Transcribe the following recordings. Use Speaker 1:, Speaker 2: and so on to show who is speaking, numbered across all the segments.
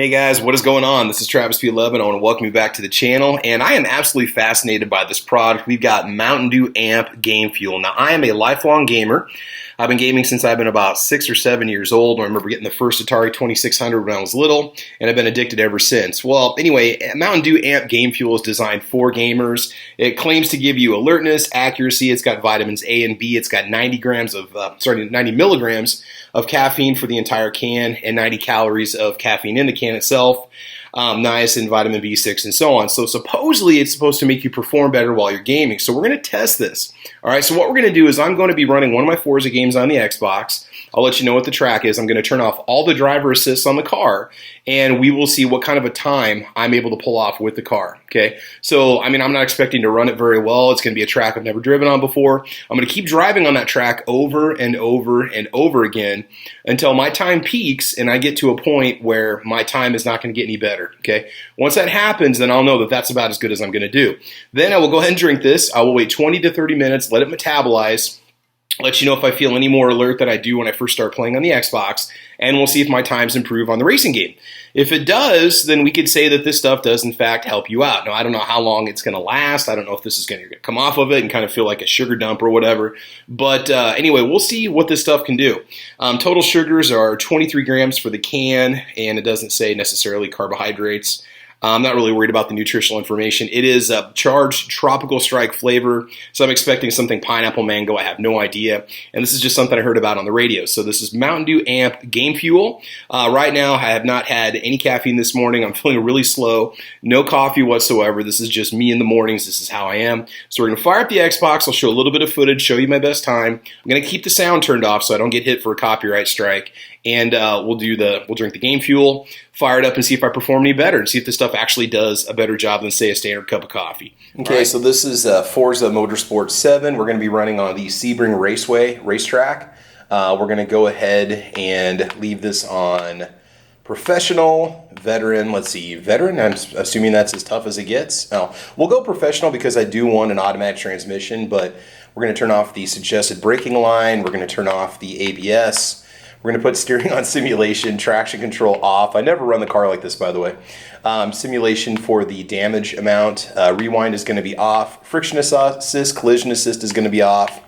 Speaker 1: Hey guys, what is going on? This is Travis P11. I want to welcome you back to the channel, and I am absolutely fascinated by this product. We've got Mountain Dew Amp Game Fuel. Now, I am a lifelong gamer. I've been gaming since I've been about 6 or 7 years old. I remember getting the first Atari 2600 when I was little, and I've been addicted ever since. Well, anyway, Mountain Dew Amp Game Fuel is designed for gamers. It claims to give you alertness, accuracy. It's got vitamins A and B. It's got 90 milligrams of caffeine for the entire can and 90 calories of caffeine in the can itself. Niacin, vitamin B6, and so on. So supposedly it's supposed to make you perform better while you're gaming. So we're going to test this. All right, so what we're going to do is I'm going to be running one of my Forza games on the Xbox. I'll let you know what the track is. I'm going to turn off all the driver assists on the car, and we will see what kind of a time I'm able to pull off with the car. Okay, so I'm not expecting to run it very well. It's going to be a track I've never driven on before. I'm going to keep driving on that track over and over and over again until my time peaks and I get to a point where my time is not going to get any better. Okay, once that happens, then I'll know that that's about as good as I'm going to do. Then I will go ahead and drink this. I will wait 20 to 30 minutes, let it metabolize, let you know if I feel any more alert than I do when I first start playing on the Xbox, and we'll see if my times improve on the racing game. If it does, then we could say that this stuff does in fact help you out. Now, I don't know how long it's going to last. I don't know if this is going to come off of it and kind of feel like a sugar dump or whatever. But anyway, we'll see what this stuff can do. Total sugars are 23 grams for the can, and it doesn't say necessarily carbohydrates. I'm not really worried about the nutritional information. It is a charged tropical strike flavor, so I'm expecting something pineapple mango. I have no idea, and this is just something I heard about on the radio. So this is Mountain Dew Amp Game Fuel. Right now, I have not had any caffeine this morning. I'm feeling really slow. No coffee whatsoever. This is just me in the mornings. This is how I am. So we're going to fire up the Xbox. I'll show a little bit of footage, show you my best time. I'm going to keep the sound turned off so I don't get hit for a copyright strike. And we'll drink the Game Fuel, fire it up, and see if I perform any better, and see if this stuff actually does a better job than, say, a standard cup of coffee. Okay, right. So this is Forza Motorsport 7. We're going to be running on the Sebring Raceway racetrack. We're going to go ahead and leave this on professional, veteran. Let's see, veteran. I'm assuming that's as tough as it gets. No, we'll go professional because I do want an automatic transmission, but we're going to turn off the suggested braking line. We're going to turn off the ABS. We're going to put steering on simulation, traction control off. I never run the car like this, by the way. Simulation for the damage amount. Rewind is going to be off. Friction assist, collision assist is going to be off.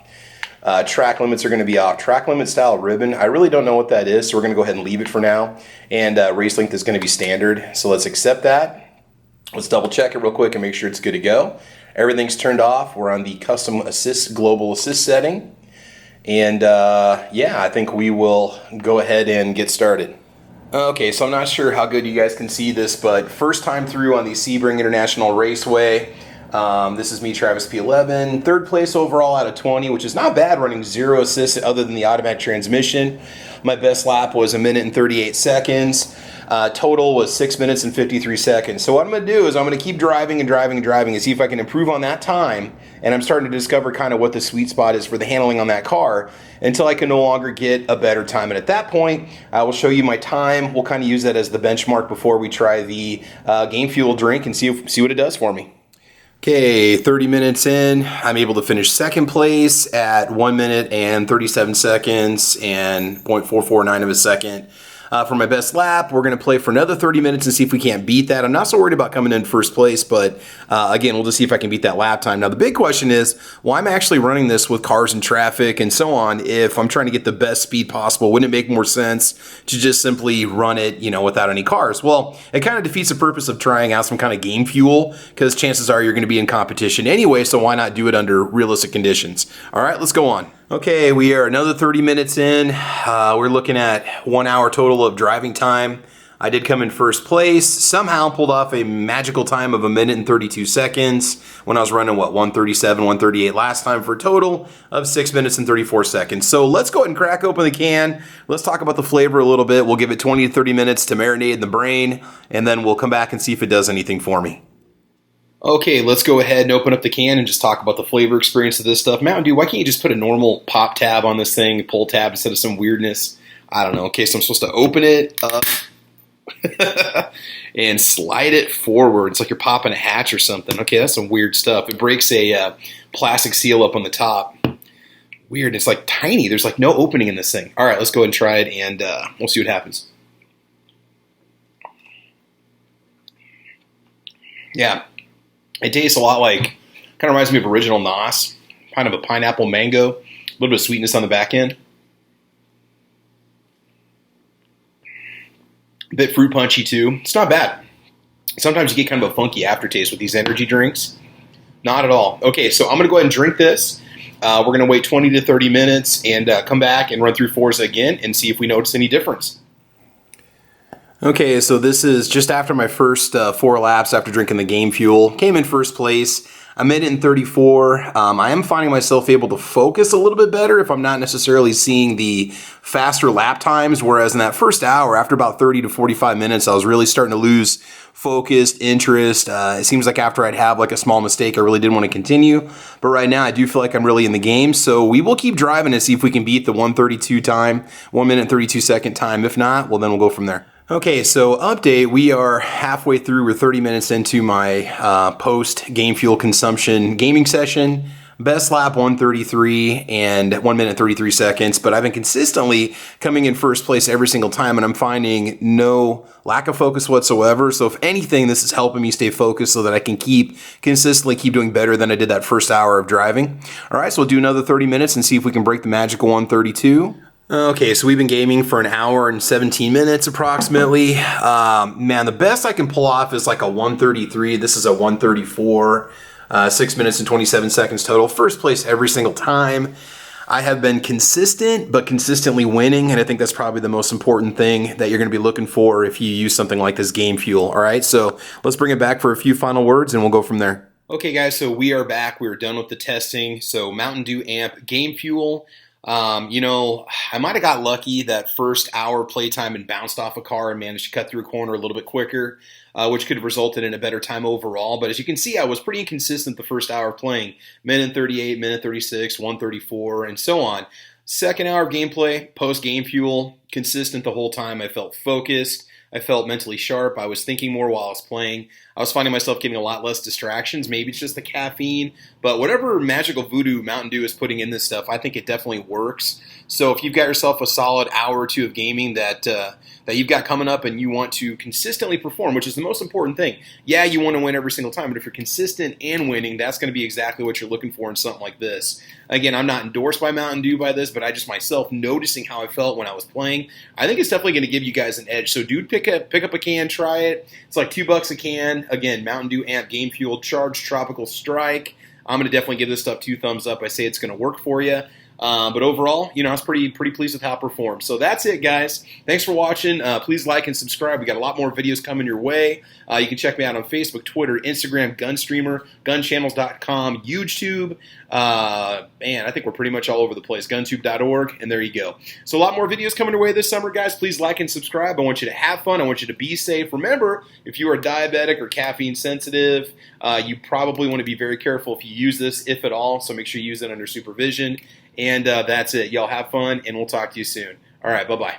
Speaker 1: Track limits are going to be off. Track limit style ribbon, I really don't know what that is, so we're going to go ahead and leave it for now. And race length is going to be standard, so let's accept that. Let's double check it real quick and make sure it's good to go. Everything's turned off. We're on the custom assist, global assist setting. And yeah, I think we will go ahead and get started. Okay, so I'm not sure how good you guys can see this, but first time through on the Sebring International Raceway. This is me, Travis P11. Third place overall out of 20, which is not bad, running 0 assists other than the automatic transmission. My best lap was 1 minute and 38 seconds. Total was 6 minutes and 53 seconds. So what I'm going to do is I'm going to keep driving and driving and driving and see if I can improve on that time. And I'm starting to discover kind of what the sweet spot is for the handling on that car until I can no longer get a better time. And at that point, I will show you my time. We'll kind of use that as the benchmark before we try the Game Fuel drink and see what it does for me. Okay, 30 minutes in, I'm able to finish second place at 1 minute and 37 seconds and 0.449 of a second. For my best lap, we're going to play for another 30 minutes and see if we can't beat that. I'm not so worried about coming in first place, but again, we'll just see if I can beat that lap time. Now, the big question is, well, I'm actually running this with cars and traffic and so on. If I'm trying to get the best speed possible, wouldn't it make more sense to just simply run it, without any cars? Well, it kind of defeats the purpose of trying out some kind of game fuel because chances are you're going to be in competition anyway, so why not do it under realistic conditions? All right, let's go on. Okay, we are another 30 minutes in. We're looking at 1 hour total of driving time. I did come in first place, somehow pulled off a magical time of 1 minute and 32 seconds when I was running, 137, 138 last time for a total of 6 minutes and 34 seconds. So let's go ahead and crack open the can. Let's talk about the flavor a little bit. We'll give it 20 to 30 minutes to marinate in the brain, and then we'll come back and see if it does anything for me. Okay, let's go ahead and open up the can and just talk about the flavor experience of this stuff. Mountain Dew, why can't you just put a normal pop tab on this thing, pull tab instead of some weirdness? I don't know. Okay, so I'm supposed to open it up and slide it forward. It's like you're popping a hatch or something. Okay, that's some weird stuff. It breaks a plastic seal up on the top. Weird. It's like tiny. There's like no opening in this thing. All right, let's go ahead and try it, and we'll see what happens. Yeah, it tastes a lot like, kind of reminds me of original Nos, kind of a pineapple mango, a little bit of sweetness on the back end. A bit fruit punchy too. It's not bad. Sometimes you get kind of a funky aftertaste with these energy drinks. Not at all. Okay, so I'm going to go ahead and drink this. We're going to wait 20 to 30 minutes and come back and run through Forza again and see if we notice any difference. Okay, so this is just after my first 4 laps after drinking the game fuel. Came in first place. I made it in 34. I am finding myself able to focus a little bit better if I'm not necessarily seeing the faster lap times, whereas in that first hour, after about 30 to 45 minutes, I was really starting to lose focus, interest. It seems like after I'd have like a small mistake, I really didn't want to continue. But right now, I do feel like I'm really in the game. So we will keep driving to see if we can beat the 1:32 time, 1 minute and 32 second time. If not, well, then we'll go from there. Okay, so update, we are halfway through, we're 30 minutes into my post-game fuel consumption gaming session. Best lap 133 and 1 minute 33 seconds, but I've been consistently coming in first place every single time, and I'm finding no lack of focus whatsoever. So if anything, this is helping me stay focused so that I can consistently keep doing better than I did that first hour of driving. All right, so we'll do another 30 minutes and see if we can break the magical 132. Okay, so we've been gaming for an hour and 17 minutes approximately. Man, the best I can pull off is like a 133. This is a 134, 6 minutes and 27 seconds total. First place every single time. I have been consistent, but consistently winning, and I think that's probably the most important thing that you're going to be looking for if you use something like this game fuel. All right, so let's bring it back for a few final words, and we'll go from there. Okay, guys, so we are back. We're done with the testing. So Mountain Dew Amp game fuel. I might have got lucky that first hour playtime and bounced off a car and managed to cut through a corner a little bit quicker, which could have resulted in a better time overall. But as you can see, I was pretty inconsistent the first hour of playing. Minute 38, minute 36, 134, and so on. Second hour of gameplay, post-game fuel, consistent the whole time. I felt focused. I felt mentally sharp. I was thinking more while I was playing. I was finding myself getting a lot less distractions. Maybe it's just the caffeine, but whatever magical voodoo Mountain Dew is putting in this stuff, I think it definitely works. So if you've got yourself a solid hour or two of gaming that you've got coming up and you want to consistently perform, which is the most important thing. Yeah, you want to win every single time, but if you're consistent and winning, that's going to be exactly what you're looking for in something like this. Again, I'm not endorsed by Mountain Dew by this, but I just myself noticing how I felt when I was playing, I think it's definitely going to give you guys an edge. So dude, pick up a can, try it. It's like $2 a can. Again, Mountain Dew Amp Game Fuel Charged Tropical Strike. I'm going to definitely give this stuff 2 thumbs up. I say it's going to work for you. But overall, I was pretty pleased with how it performed. So that's it, guys. Thanks for watching. Please like and subscribe. We got a lot more videos coming your way. You can check me out on Facebook, Twitter, Instagram, Gunstreamer, gunchannels.com, UGEtube. Man, I think we're pretty much all over the place. Guntube.org, and there you go. So a lot more videos coming your way this summer, guys. Please like and subscribe. I want you to have fun. I want you to be safe. Remember, if you are diabetic or caffeine sensitive, you probably want to be very careful if you use this, if at all. So make sure you use it under supervision. And that's it. Y'all have fun, and we'll talk to you soon. All right, bye-bye.